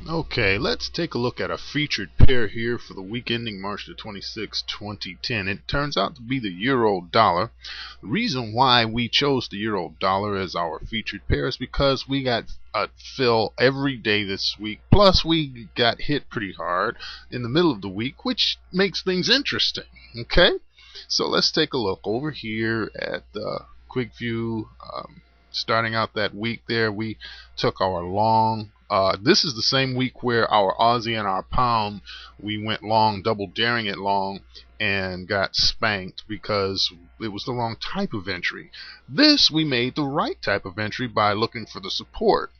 Okay, let's take a look at a featured pair here for the week ending March the 26th, 2010. It turns out to be the euro dollar. The reason why we chose the euro dollar as our featured pair is because we got a fill every day this week. Plus, we got hit pretty hard in the middle of the week, which makes things interesting. Okay, so let's take a look over here at the quick view. Starting out that week there, we took our long. This is the same week where our Aussie and our pound, we went long, double daring it long, and got spanked because it was the wrong type of entry. This, we made the right type of entry by looking for the support.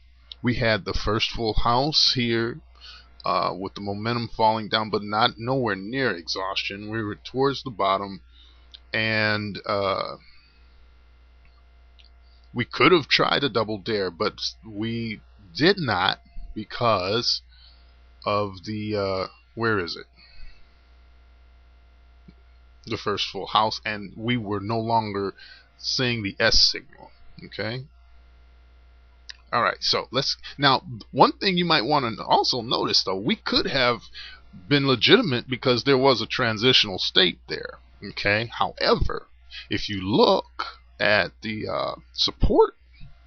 We had the first full house here with the momentum falling down, but not nowhere near exhaustion. We were towards the bottom, and we could have tried a double dare, but we did not because of the where is it? The first full house, and we were no longer seeing the S signal. Okay. All right. So let's now. One thing you might want to also notice, though, we could have been legitimate because there was a transitional state there. Okay. However, if you look at the support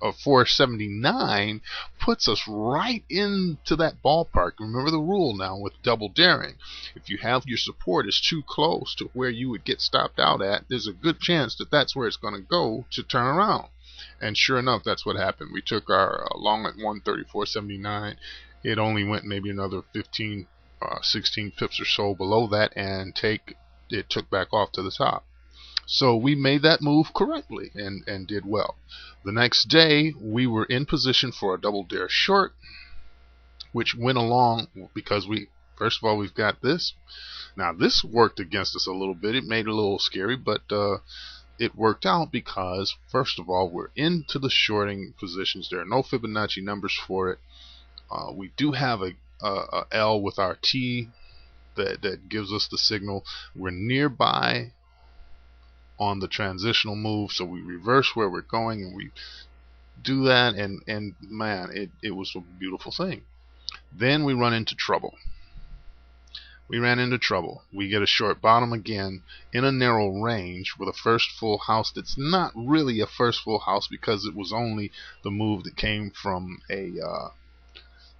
of 479 puts us right into that ballpark. Remember the rule now with double daring. If you have your support is too close to where you would get stopped out at, there's a good chance that that's where it's going to go to turn around. And sure enough, that's what happened. We took our long at 134.79. It only went maybe another 15, 16 pips or so below that, and it took back off to the top. So we made that move correctly and did well. The next day, we were in position for a double dare short, which went along because first of all, we've got this. Now, this worked against us a little bit. It made it a little scary, but it worked out because, first of all, we're into the shorting positions. There are no Fibonacci numbers for it. We do have a L with our T that gives us the signal. We're nearby on the transitional move, so we reverse where we're going and we do that, and man, it was a beautiful thing. Then we run into trouble. We ran into trouble. We get a short bottom again in a narrow range with a first full house that's not really a first full house because it was only the move that came from a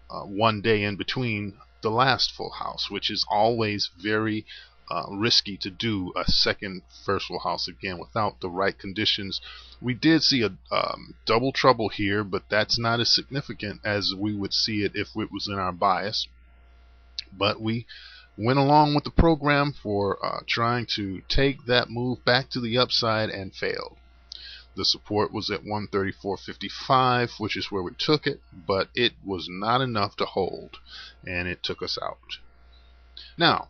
one day in between the last full house, which is always very risky to do a second first full house again without the right conditions. We did see a double trouble here, but that's not as significant as we would see it if it was in our bias. But we went along with the program for trying to take that move back to the upside and failed. The support was at 134.55, which is where we took it, but it was not enough to hold, and it took us out. Now,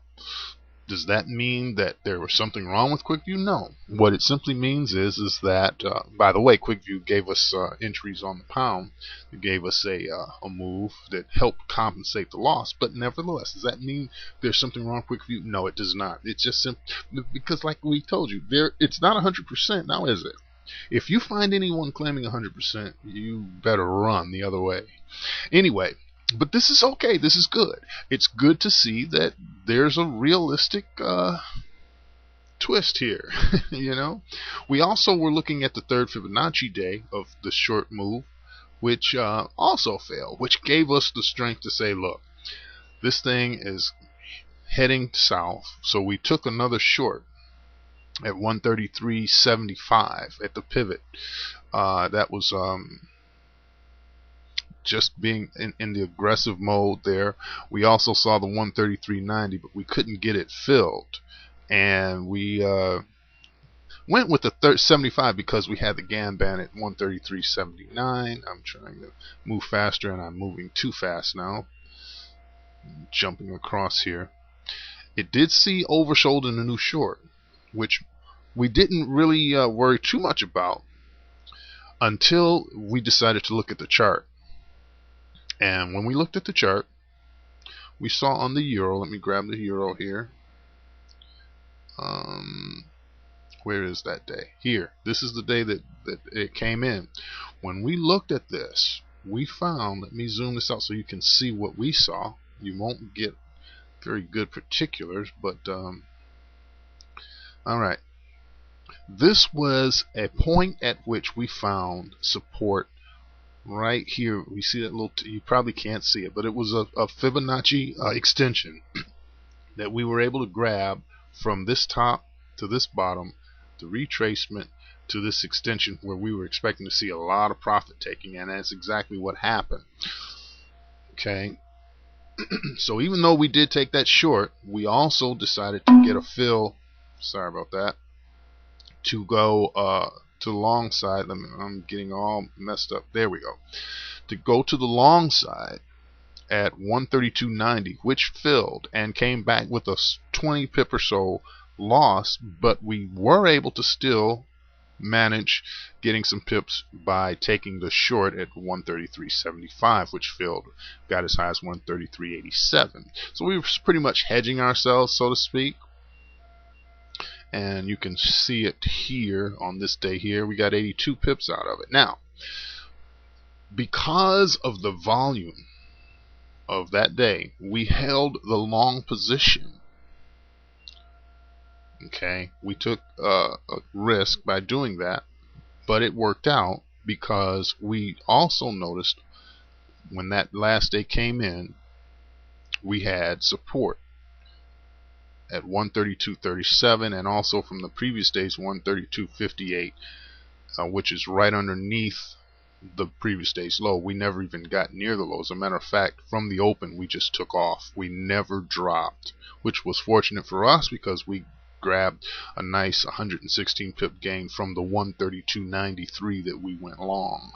does that mean that there was something wrong with QuickView? No. What it simply means is that, by the way, QuickView gave us entries on the pound. It gave us a move that helped compensate the loss. But nevertheless, does that mean there's something wrong with QuickView? No, it does not. It's just because, like we told you, it's not 100% now, is it? If you find anyone claiming 100%, you better run the other way. Anyway, but this is okay. This is good. It's good to see that there's a realistic twist here. You know, we also were looking at the third Fibonacci day of the short move, which also failed, which gave us the strength to say, look, this thing is heading south. So we took another short at 133.75 at the pivot. That was just being in the aggressive mode there. We also saw the 133.90, but we couldn't get it filled, and we went with the 75 because we had the GAN band at 133.79. I'm trying to move faster, and I'm moving too fast now. Jumping across here. It did see oversold in a new short, which we didn't really worry too much about until we decided to look at the chart. And when we looked at the chart, we saw on the euro, let me grab the euro here. Where is that day? Here. This is the day that it came in. When we looked at this, we found, let me zoom this out so you can see what we saw. You won't get very good particulars, but alright, this was a point at which we found support right here. We see that little you probably can't see it, but it was a Fibonacci extension that we were able to grab from this top to this bottom, the retracement to this extension where we were expecting to see a lot of profit taking, and that's exactly what happened. Okay, so even though we did take that short, we also decided to get a fill, sorry about that, to go to the long side. I'm getting all messed up. There we go. To go to the long side at 132.90, which filled and came back with a 20 pip or so loss, but we were able to still manage getting some pips by taking the short at 133.75, which filled, got as high as 133.87. So we were pretty much hedging ourselves, so to speak. And you can see it here on this day here. We got 82 pips out of it. Now, because of the volume of that day, we held the long position. Okay, we took a risk by doing that, but it worked out because we also noticed when that last day came in, we had support at 132.37, and also from the previous days 132.58, which is right underneath the previous day's low. We never even got near the low. As a matter of fact, from the open we just took off. We never dropped, which was fortunate for us because we grabbed a nice 116 pip gain from the 132.93 that we went long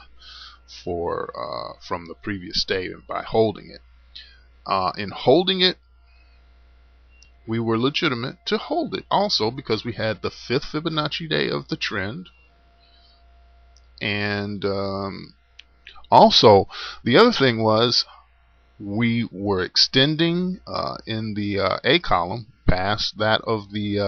for from the previous day, and by holding it. In holding it, we were legitimate to hold it also because we had the 5th Fibonacci day of the trend. And also, the other thing was we were extending in the A column past that of the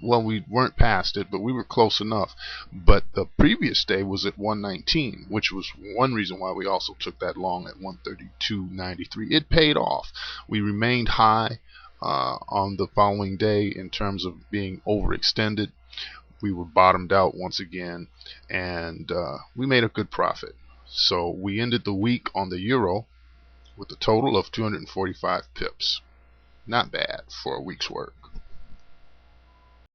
well, we weren't past it, but we were close enough. But the previous day was at 119, which was one reason why we also took that long at 132.93. It paid off. We remained high on the following day in terms of being overextended. We were bottomed out once again, and we made a good profit. So we ended the week on the euro with a total of 245 pips. Not bad for a week's work.